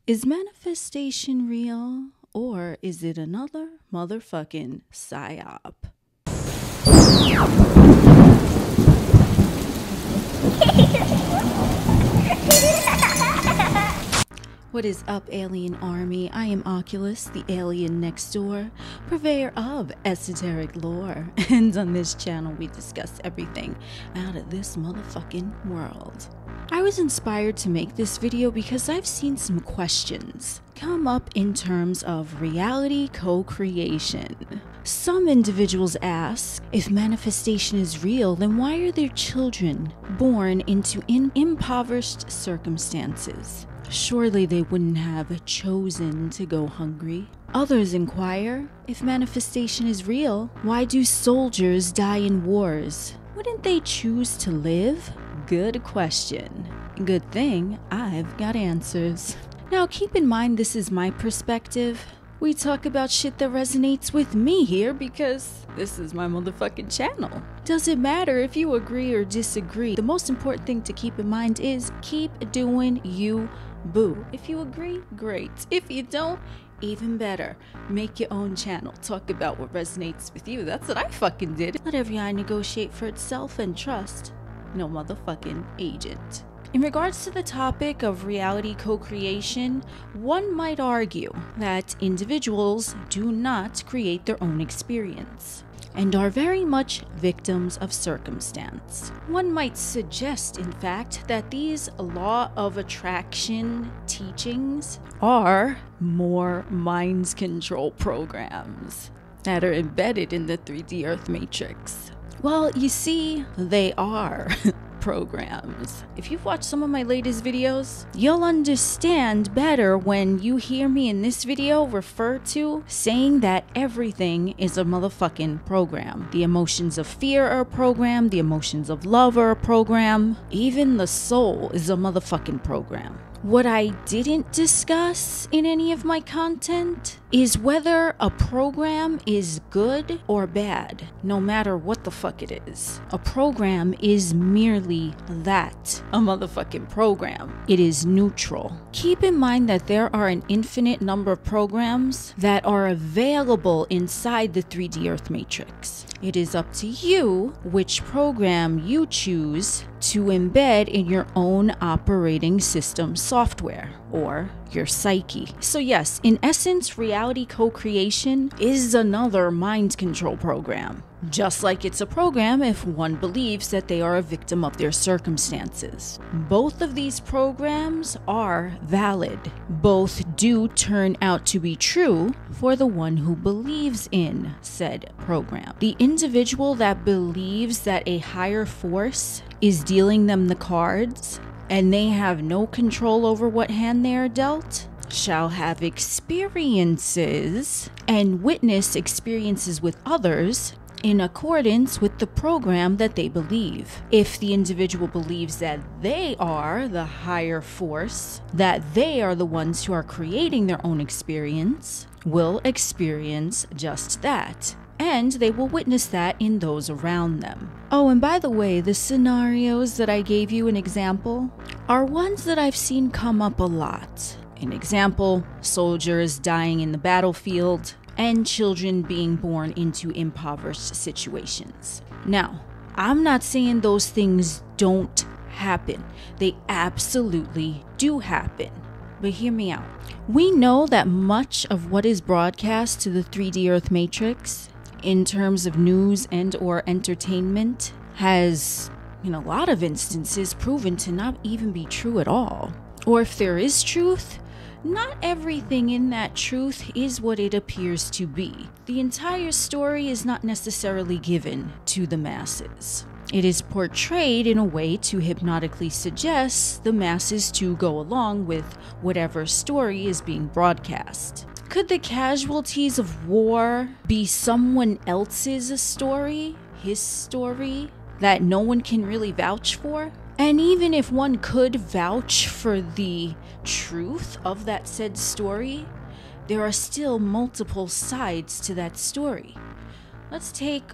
Is manifestation real, or is it another motherfucking Psy-Op? What is up, alien army? I am Oculus, the alien next door, purveyor of esoteric lore, and on this channel we discuss everything out of this motherfucking world. I was inspired to make this video because I've seen some questions come up in terms of reality co-creation. Some individuals ask, if manifestation is real, then why are their children born into impoverished circumstances? Surely they wouldn't have chosen to go hungry. Others inquire, if manifestation is real, why do soldiers die in wars? Wouldn't they choose to live? Good question. Good thing I've got answers. Now keep in mind this is my perspective. We talk about shit that resonates with me here because this is my motherfucking channel. Doesn't matter if you agree or disagree. The most important thing to keep in mind is keep doing you, boo. If you agree, great. If you don't, even better. Make your own channel. Talk about what resonates with you. That's what I fucking did. Let every eye negotiate for itself and trust no motherfucking agent. In regards to the topic of reality co-creation, one might argue that individuals do not create their own experience and are very much victims of circumstance. One might suggest, in fact, that these law of attraction teachings are more mind control programs that are embedded in the 3D Earth Matrix. Well, you see, they are programs. If you've watched some of my latest videos, you'll understand better when you hear me in this video refer to saying that everything is a motherfucking program. The emotions of fear are a program, the emotions of love are a program, even the soul is a motherfucking program. What I didn't discuss in any of my content is whether a program is good or bad, no matter what the fuck it is. A program is merely that, a motherfucking program. It is neutral. Keep in mind that there are an infinite number of programs that are available inside the 3D Earth Matrix. It is up to you which program you choose to embed in your own operating system software or your psyche. So yes, in essence, reality co-creation is another mind control program. Just like it's a program if one believes that they are a victim of their circumstances. Both of these programs are valid. Both do turn out to be true for the one who believes in said program. The individual that believes that a higher force is dealing them the cards and they have no control over what hand they are dealt shall have experiences and witness experiences with others in accordance with the program that they believe. If the individual believes that they are the higher force, that they are the ones who are creating their own experience, will experience just that. And they will witness that in those around them. Oh, and by the way, the scenarios that I gave you an example are ones that I've seen come up a lot. An example, soldiers dying in the battlefield, and children being born into impoverished situations. Now, I'm not saying those things don't happen. They absolutely do happen. But hear me out. We know that much of what is broadcast to the 3D Earth Matrix in terms of news and or entertainment has, in a lot of instances, proven to not even be true at all. Or if there is truth, not everything in that truth is what it appears to be. The entire story is not necessarily given to the masses. It is portrayed in a way to hypnotically suggest the masses to go along with whatever story is being broadcast. Could the casualties of war be someone else's story, his story, that no one can really vouch for? And even if one could vouch for the truth of that said story, there are still multiple sides to that story. Let's take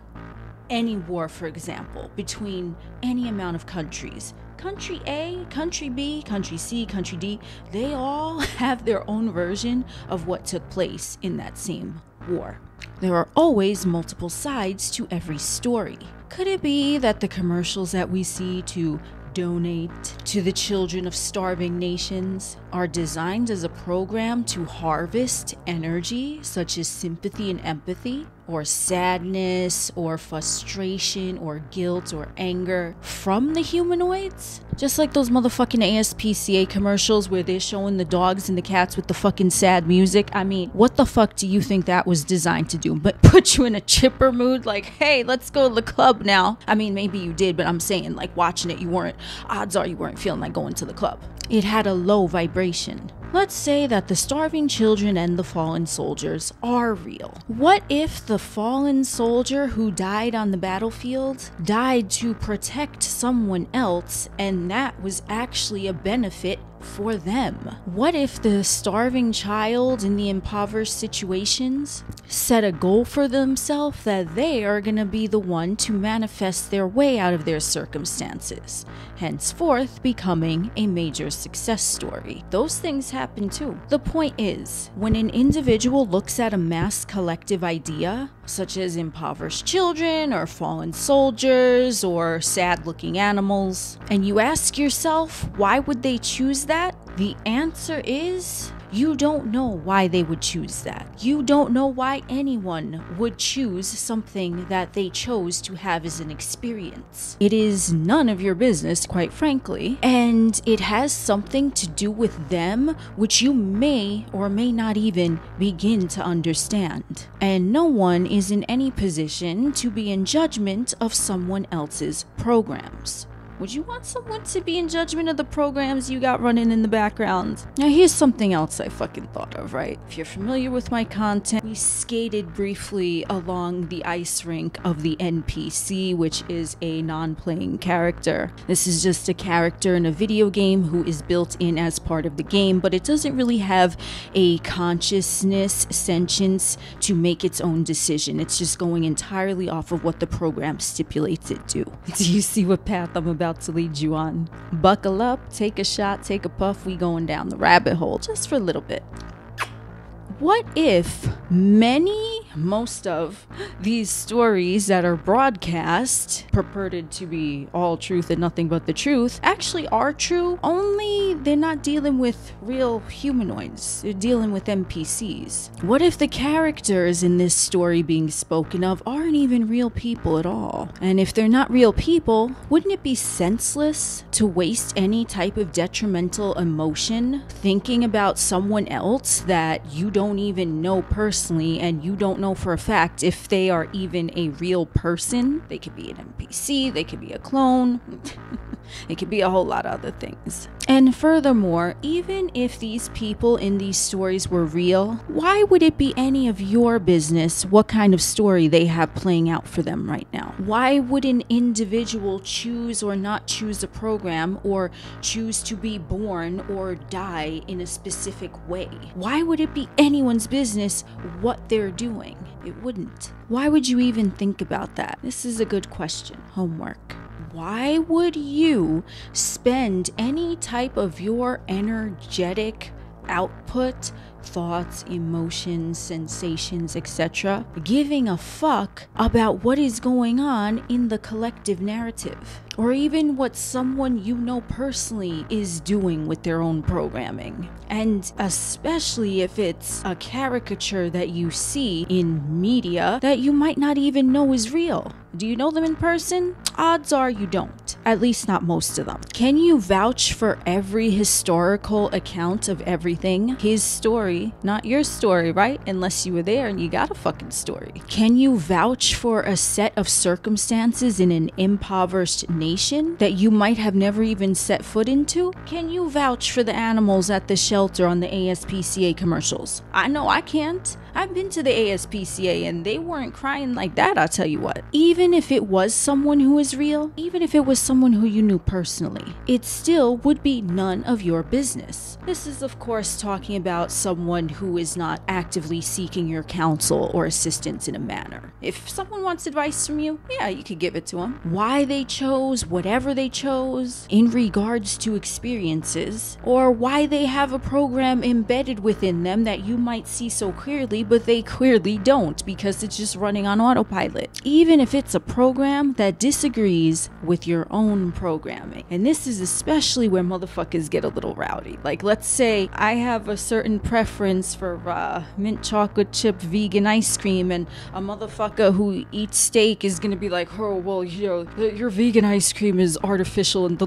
any war, for example, between any amount of countries. Country A, Country B, Country C, Country D, they all have their own version of what took place in that same war. There are always multiple sides to every story. Could it be that the commercials that we see to donate to the children of starving nations are designed as a program to harvest energy such as sympathy and empathy, or sadness, or frustration, or guilt, or anger from the humanoids? Just like those motherfucking ASPCA commercials where they're showing the dogs and the cats with the fucking sad music. I mean, what the fuck do you think that was designed to do? But put you in a chipper mood, like, hey, let's go to the club now. I mean, maybe you did, but I'm saying, like, watching it, odds are you weren't feeling like going to the club. It had a low vibration. Let's say that the starving children and the fallen soldiers are real. What if the fallen soldier who died on the battlefield died to protect someone else, and that was actually a benefit for them? What if the starving child in the impoverished situations set a goal for themselves that they are going to be the one to manifest their way out of their circumstances, henceforth becoming a major success story? Those things happen too. The point is, when an individual looks at a mass collective idea, such as impoverished children or fallen soldiers or sad-looking animals, and you ask yourself, why would they choose that? The answer is, you don't know why they would choose that. You don't know why anyone would choose something that they chose to have as an experience. It is none of your business, quite frankly, and it has something to do with them which you may or may not even begin to understand. And no one is in any position to be in judgment of someone else's programs. Would you want someone to be in judgment of the programs you got running in the background? Now here's something else I fucking thought of, right? If you're familiar with my content, we skated briefly along the ice rink of the NPC, which is a non-playing character. This is just a character in a video game who is built in as part of the game, but it doesn't really have a consciousness, sentience to make its own decision. It's just going entirely off of what the program stipulates it to. Do you see what path I'm about to lead you on? Buckle up, take a shot, take a puff, we going down the rabbit hole just for a little bit. What if most of these stories that are broadcast, purported to be all truth and nothing but the truth, actually are true, only they're not dealing with real humanoids, they're dealing with NPCs? What if the characters in this story being spoken of aren't even real people at all? And if they're not real people, wouldn't it be senseless to waste any type of detrimental emotion thinking about someone else that you don't even know personally, and you don't know for a fact if they are even a real person? They could be an NPC, they could be a clone, it could be a whole lot of other things. And furthermore, even if these people in these stories were real, why would it be any of your business what kind of story they have playing out for them right now? Why would an individual choose or not choose a program, or choose to be born or die in a specific way? Why would it be anyone's business what they're doing? It wouldn't. Why would you even think about that? This is a good question. Homework. Why would you spend any type of your energetic output, thoughts, emotions, sensations, etc., giving a fuck about what is going on in the collective narrative, or even what someone you know personally is doing with their own programming? And especially if it's a caricature that you see in media that you might not even know is real. Do you know them in person? Odds are you don't. At least not most of them. Can you vouch for every historical account of everything? His story, not your story, right? Unless you were there and you got a fucking story. Can you vouch for a set of circumstances in an impoverished nation that you might have never even set foot into? Can you vouch for the animals at the shelter on the ASPCA commercials? I know I can't. I've been to the ASPCA and they weren't crying like that, I'll tell you what. Even if it was someone who is real, even if it was someone who you knew personally, it still would be none of your business. This is, of course, talking about someone who is not actively seeking your counsel or assistance in a manner. If someone wants advice from you, yeah, you could give it to them. Why they chose whatever they chose in regards to experiences, or why they have a program embedded within them that you might see so clearly, but they clearly don't because it's just running on autopilot. Even if it's a program that disagrees with your own programming. And this is especially where motherfuckers get a little rowdy. Like, let's say I have a certain preference for mint chocolate chip vegan ice cream, and a motherfucker who eats steak is gonna be like, oh, well, you know, your vegan ice cream is artificial and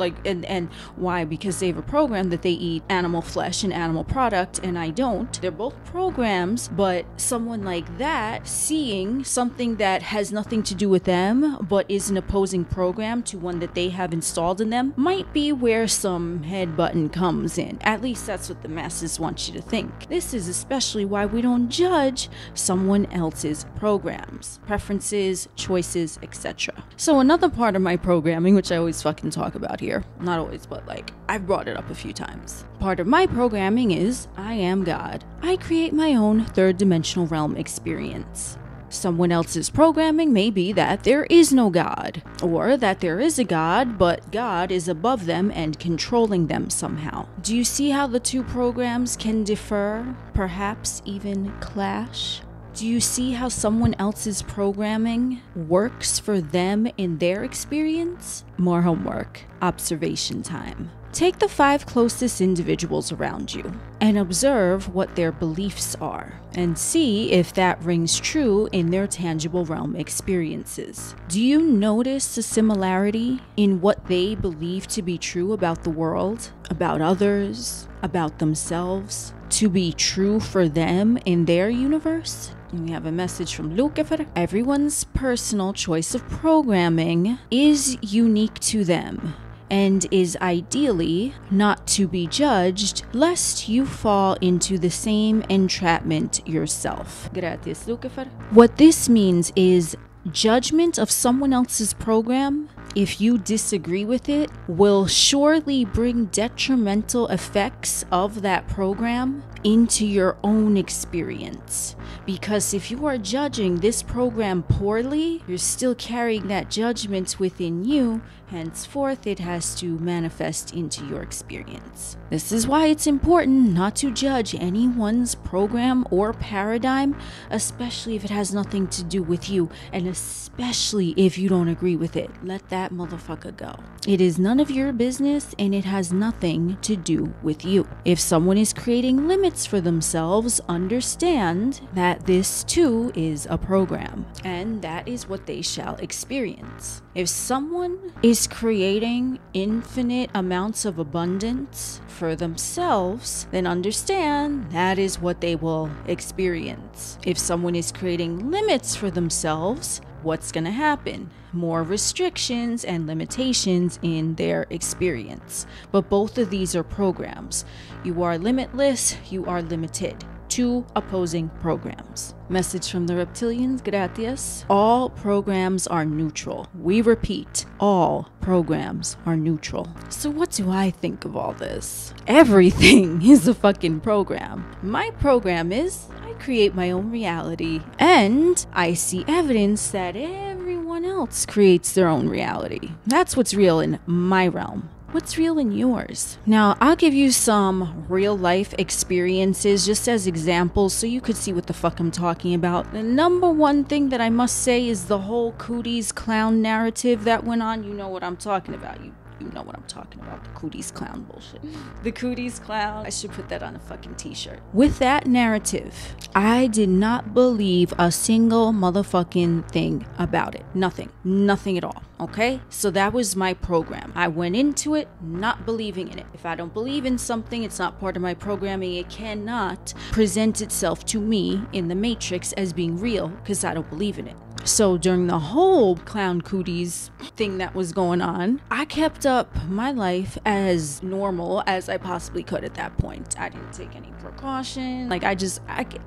like, and why? Because they have a program that they eat animal flesh and animal product, and I don't. They're both programs, but someone like that seeing something that has nothing to do with them but is an opposing program to one that they have installed in them might be where some head button comes in. At least that's what the masses want you to think. This is especially why we don't judge someone else's programs, preferences, choices, etc. So another part of my programming, which I always fucking talk about here, not always, but like I've brought it up a few times. Part of my programming is I am God. I create my own third dimensional realm experience. Someone else's programming may be that there is no God, or that there is a God, but God is above them and controlling them somehow. Do you see how the two programs can differ, perhaps even clash? Do you see how someone else's programming works for them in their experience? More homework, observation time. Take the 5 closest individuals around you and observe what their beliefs are and see if that rings true in their tangible realm experiences. Do you notice a similarity in what they believe to be true about the world, about others, about themselves, to be true for them in their universe? We have a message from Lucifer. Everyone's personal choice of programming is unique to them and is ideally not to be judged lest you fall into the same entrapment yourself. Gracias, Lucifer. What this means is judgment of someone else's program, if you disagree with it, will surely bring detrimental effects of that program into your own experience. Because if you are judging this program poorly, you're still carrying that judgment within you. Henceforth, it has to manifest into your experience. This is why it's important not to judge anyone's program or paradigm, especially if it has nothing to do with you, and especially if you don't agree with it. Let that motherfucker go. It is none of your business, and it has nothing to do with you. If someone is creating limits for themselves, understand that this too is a program, and that is what they shall experience. If someone is creating infinite amounts of abundance for themselves, then understand that is what they will experience. If someone is creating limits for themselves, what's going to happen? More restrictions and limitations in their experience. But both of these are programs. You are limitless, you are limited. Two opposing programs. Message from the Reptilians, gracias. All programs are neutral. We repeat, all programs are neutral. So what do I think of all this? Everything is a fucking program. My program is I create my own reality, and I see evidence that everyone else creates their own reality. That's what's real in my realm. What's real in yours? Now, I'll give you some real life experiences just as examples so you could see what the fuck I'm talking about. The number one thing that I must say is the whole cooties clown narrative that went on. You know what I'm talking about. You know what I'm talking about. The cooties clown bullshit. The cooties clown. I should put that on a fucking t-shirt. With that narrative, I did not believe a single motherfucking thing about it. Nothing at all. Okay? So that was my program. I went into it not believing in it. If I don't believe in something, it's not part of my programming. It cannot present itself to me in the matrix as being real because I don't believe in it. So during the whole clown cooties thing that was going on, I kept up my life as normal as I possibly could at that point. I didn't take any precaution. Like I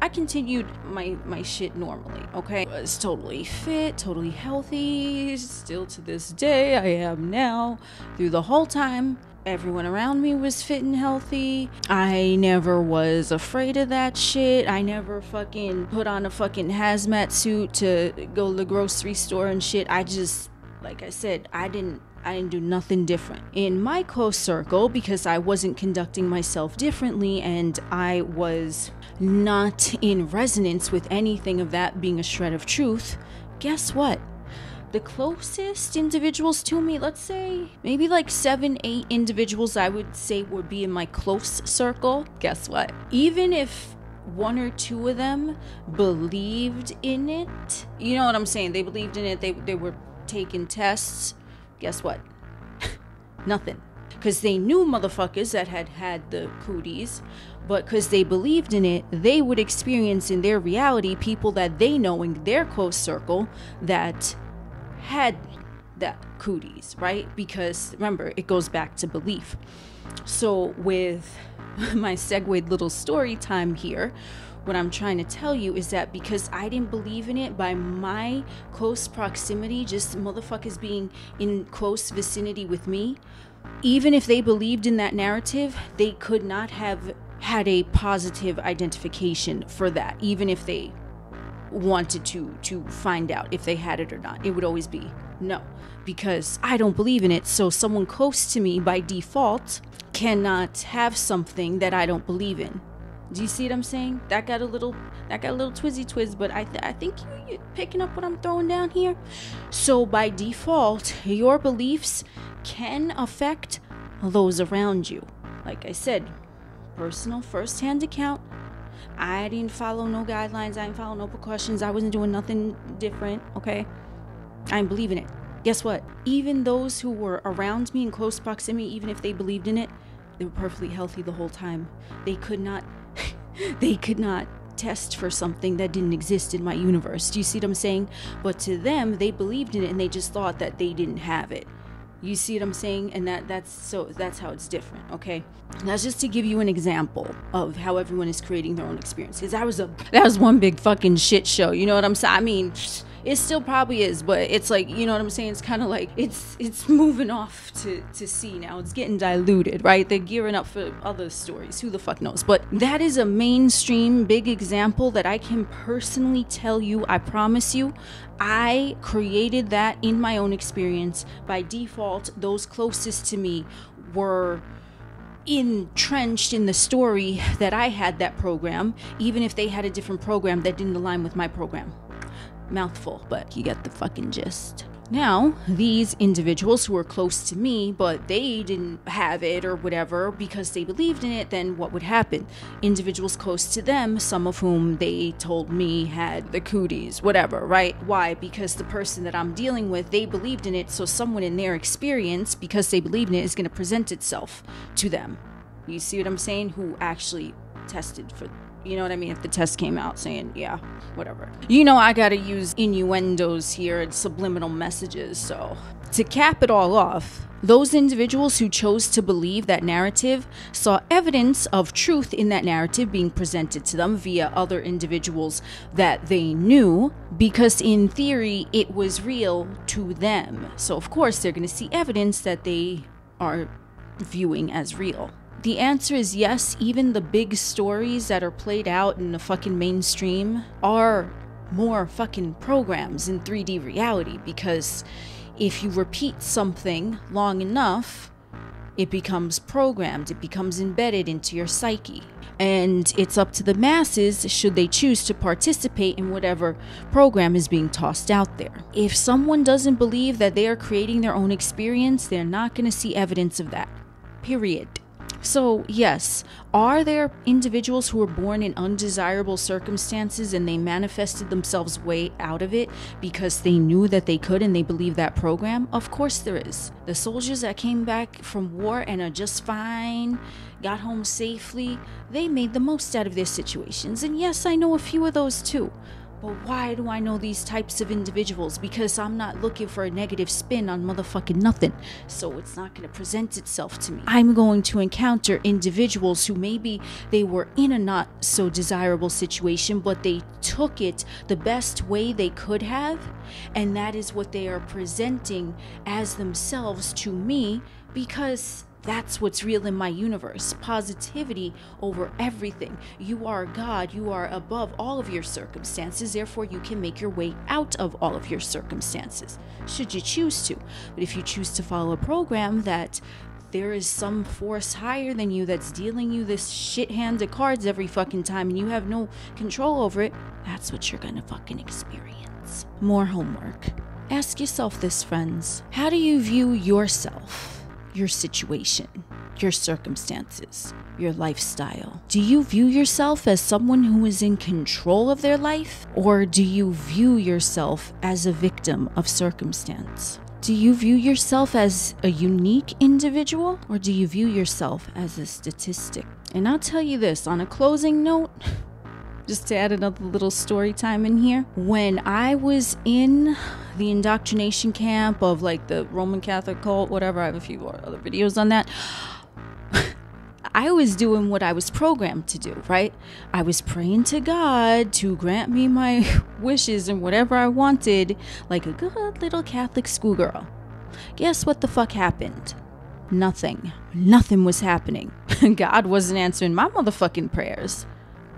continued my shit normally, okay? I was totally fit, totally healthy, still to this day I am now. Through the whole time, everyone around me was fit and healthy. I never was afraid of that shit. I never fucking put on a fucking hazmat suit to go to the grocery store and shit. I just, like I said, I didn't do nothing different. In my close circle, because I wasn't conducting myself differently and I was not in resonance with anything of that being a shred of truth, guess what? The closest individuals to me, let's say maybe like 7, 8 individuals I would say would be in my close circle. Guess what? Even if 1 or 2 of them believed in it, you know what I'm saying? They believed in it. They were taking tests. Guess what? Nothing. Because they knew motherfuckers that had the cooties, but because they believed in it, they would experience in their reality people that they know in their close circle that had that cooties, right? Because remember, it goes back to belief. So with my segued little story time here, what I'm trying to tell you is that because I didn't believe in it, by my close proximity, just motherfuckers being in close vicinity with me, even if they believed in that narrative, they could not have had a positive identification for that, even if they wanted to find out if they had it or not. It would always be no, because I don't believe in it. So someone close to me by default cannot have something that I don't believe in. Do you see what I'm saying? That got a little twizzy twizz, but I think you're picking up what I'm throwing down here. So by default, your beliefs can affect those around you. Like I said, personal first-hand account. I didn't follow no guidelines. I didn't follow no precautions. I wasn't doing nothing different, okay? I didn't believe in it. Guess what? Even those who were around me in close proximity, even if they believed in it, they were perfectly healthy the whole time. They could not test for something that didn't exist in my universe. Do you see what I'm saying? But to them, they believed in it and they just thought that they didn't have it. You see what I'm saying? And that's how it's different, okay? That's just to give you an example of how everyone is creating their own experience. Because that was one big fucking shit show. You know what I'm saying? I mean, it still probably is, but it's like, you know what I'm saying? It's kind of like, it's moving off to sea now. It's getting diluted, right? They're gearing up for other stories. Who the fuck knows? But that is a mainstream big example that I can personally tell you, I promise you, I created that in my own experience. By default, those closest to me were entrenched in the story that I had that program, even if they had a different program that didn't align with my program. Mouthful, but you get the fucking gist. Now, these individuals who were close to me, but they didn't have it or whatever because they believed in it, then what would happen? Individuals close to them, some of whom they told me had the cooties, whatever, right? Why? Because the person that I'm dealing with, they believed in it, so someone in their experience, because they believed in it, is going to present itself to them. You see what I'm saying? Who actually tested for, you know what I mean? If the test came out saying, yeah, whatever. You know, I gotta use innuendos here and subliminal messages. So to cap it all off, those individuals who chose to believe that narrative saw evidence of truth in that narrative being presented to them via other individuals that they knew, because in theory it was real to them. So of course they're gonna see evidence that they are viewing as real. The answer is yes. Even the big stories that are played out in the fucking mainstream are more fucking programs in 3D reality, because if you repeat something long enough, it becomes programmed, it becomes embedded into your psyche. And it's up to the masses, should they choose to participate in whatever program is being tossed out there. If someone doesn't believe that they are creating their own experience, they're not going to see evidence of that. Period. So yes, are there individuals who were born in undesirable circumstances and they manifested themselves way out of it because they knew that they could and they believed that program? Of course there is. The soldiers that came back from war and are just fine, got home safely, they made the most out of their situations. And yes, I know a few of those too. But why do I know these types of individuals? Because I'm not looking for a negative spin on motherfucking nothing. So it's not going to present itself to me. I'm going to encounter individuals who maybe they were in a not so desirable situation, but they took it the best way they could have. And that is what they are presenting as themselves to me, because that's what's real in my universe. Positivity over everything. You are God. You are above all of your circumstances. Therefore, you can make your way out of all of your circumstances, should you choose to. But if you choose to follow a program that there is some force higher than you that's dealing you this shit hand of cards every fucking time and you have no control over it, that's what you're gonna fucking experience. More homework. Ask yourself this, friends. How do you view yourself? Your situation, your circumstances, your lifestyle? Do you view yourself as someone who is in control of their life? Or do you view yourself as a victim of circumstance? Do you view yourself as a unique individual? Or do you view yourself as a statistic? And I'll tell you this, on a closing note, just to add another little story time in here. When I was in the indoctrination camp of like the Roman Catholic cult, whatever, I have a few other videos on that. I was doing what I was programmed to do, right? I was praying to God to grant me my wishes and whatever I wanted, like a good little Catholic schoolgirl. Guess what the fuck happened? Nothing. Nothing was happening. God wasn't answering my motherfucking prayers.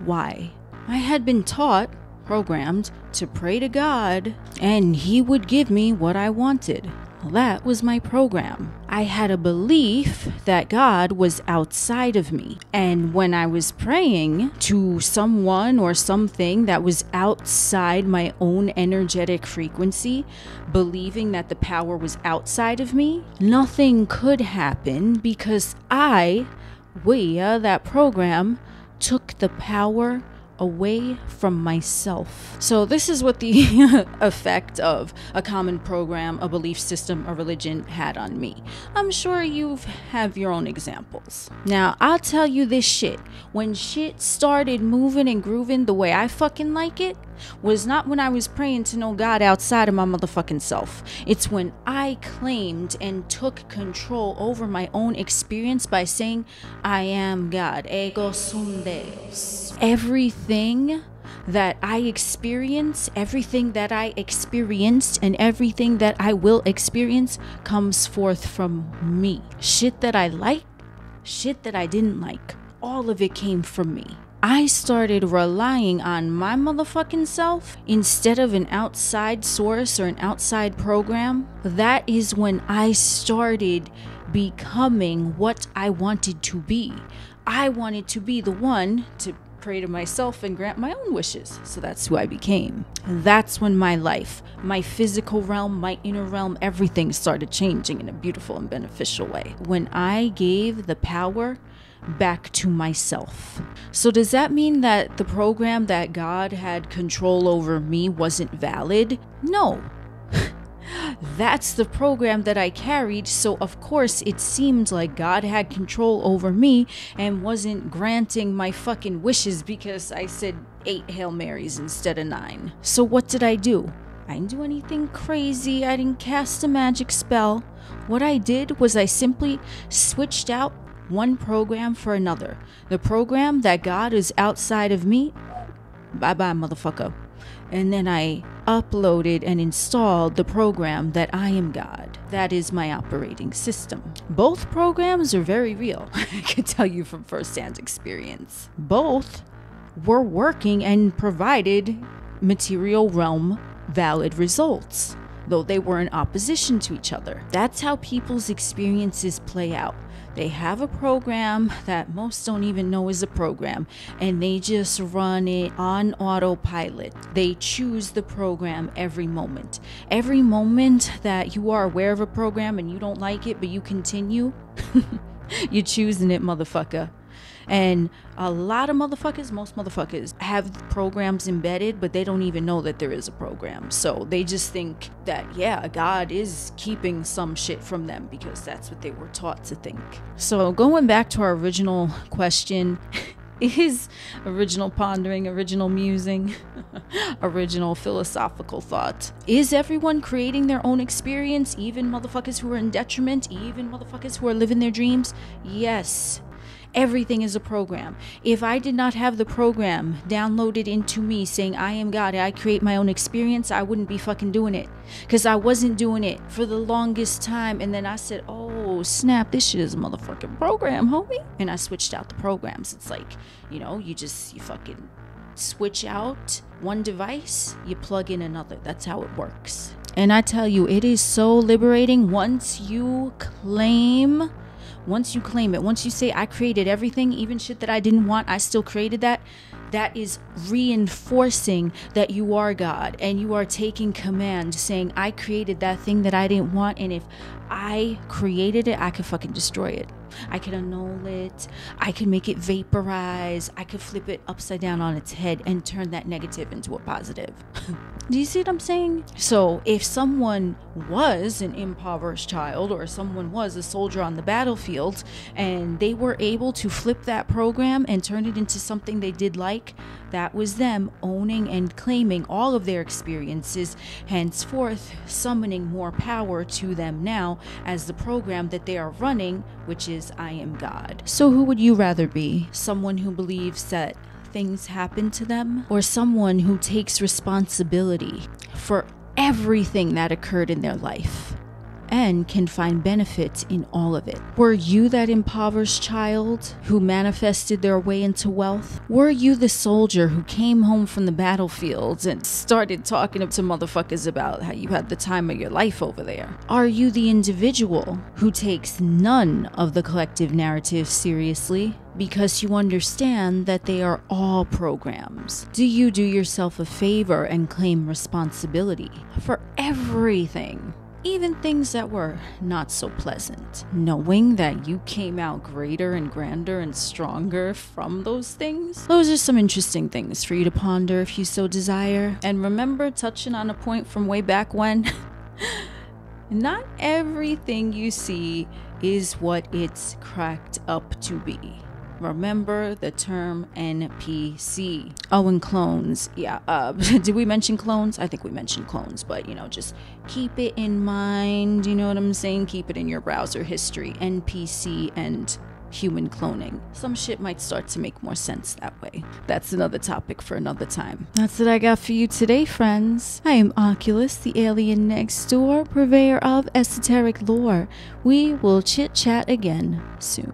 Why? I had been taught, programmed, to pray to God, and He would give me what I wanted. Well, that was my program. I had a belief that God was outside of me. And when I was praying to someone or something that was outside my own energetic frequency, believing that the power was outside of me, nothing could happen because that program took the power away from myself. So this is what the effect of a common program, a belief system, a religion had on me. I'm sure you have your own examples. Now, I'll tell you this shit. When shit started moving and grooving the way I fucking like it, was not when I was praying to no God outside of my motherfucking self. It's when I claimed and took control over my own experience by saying, I am God. Ego sum Deus. Everything that I experience, everything that I experienced, and everything that I will experience comes forth from me. Shit that I like, shit that I didn't like, all of it came from me. I started relying on my motherfucking self instead of an outside source or an outside program. That is when I started becoming what I wanted to be. I wanted to be the one to pray to myself and grant my own wishes. So that's who I became. That's when my life, my physical realm, my inner realm, everything started changing in a beautiful and beneficial way. When I gave the power back to myself. So does that mean that the program that God had control over me wasn't valid? No. That's the program that I carried, so of course it seemed like God had control over me and wasn't granting my fucking wishes because I said 8 Hail Marys instead of 9. So what did I do? I didn't do anything crazy. I didn't cast a magic spell. What I did was I simply switched out one program for another. The program that God is outside of me, bye-bye, motherfucker. And then I uploaded and installed the program that I am God. That is my operating system. Both programs are very real. I can tell you from firsthand experience. Both were working and provided material realm valid results, though they were in opposition to each other. That's how people's experiences play out. They have a program that most don't even know is a program, and they just run it on autopilot. They choose the program every moment. Every moment that you are aware of a program and you don't like it, but you continue, you're choosing it, motherfucker. And a lot of motherfuckers, most motherfuckers, have programs embedded, but they don't even know that there is a program. So they just think that, yeah, God is keeping some shit from them because that's what they were taught to think. So going back to our original question, is original pondering, original musing, original philosophical thought. Is everyone creating their own experience, even motherfuckers who are in detriment, even motherfuckers who are living their dreams? Yes. Everything is a program. If I did not have the program downloaded into me saying I am God, I create my own experience, I wouldn't be fucking doing it. Because I wasn't doing it for the longest time. And then I said, oh snap, this shit is a motherfucking program, homie. And I switched out the programs. It's like, you know, you fucking switch out one device, you plug in another. That's how it works. And I tell you, it is so liberating once you claim it. Once you say, I created everything, even shit that I didn't want, I still created that. That is reinforcing that you are God and you are taking command, saying, I created that thing that I didn't want. And if I created it, I could fucking destroy it. I could annul it. I could make it vaporize. I could flip it upside down on its head and turn that negative into a positive. Do you see what I'm saying? So if someone was an impoverished child or someone was a soldier on the battlefield and they were able to flip that program and turn it into something they did like, that was them owning and claiming all of their experiences, henceforth summoning more power to them now as the program that they are running, which is I am God. So who would you rather be? Someone who believes that things happen to them, or someone who takes responsibility for everything that occurred in their life and can find benefit in all of it? Were you that impoverished child who manifested their way into wealth? Were you the soldier who came home from the battlefields and started talking to motherfuckers about how you had the time of your life over there? Are you the individual who takes none of the collective narrative seriously because you understand that they are all programs? Do you do yourself a favor and claim responsibility for everything? Even things that were not so pleasant, knowing that you came out greater and grander and stronger from those things? Those are some interesting things for you to ponder if you so desire. And remember, touching on a point from way back when, not everything you see is what it's cracked up to be. Remember the term NPC. Oh, and clones. Yeah, did we mention clones? I think we mentioned clones, but, you know, just keep it in mind. You know what I'm saying? Keep it in your browser history. NPC and human cloning. Some shit might start to make more sense that way. That's another topic for another time. That's what I got for you today, friends. I am Oculus, the alien next door, purveyor of esoteric lore. We will chit-chat again soon.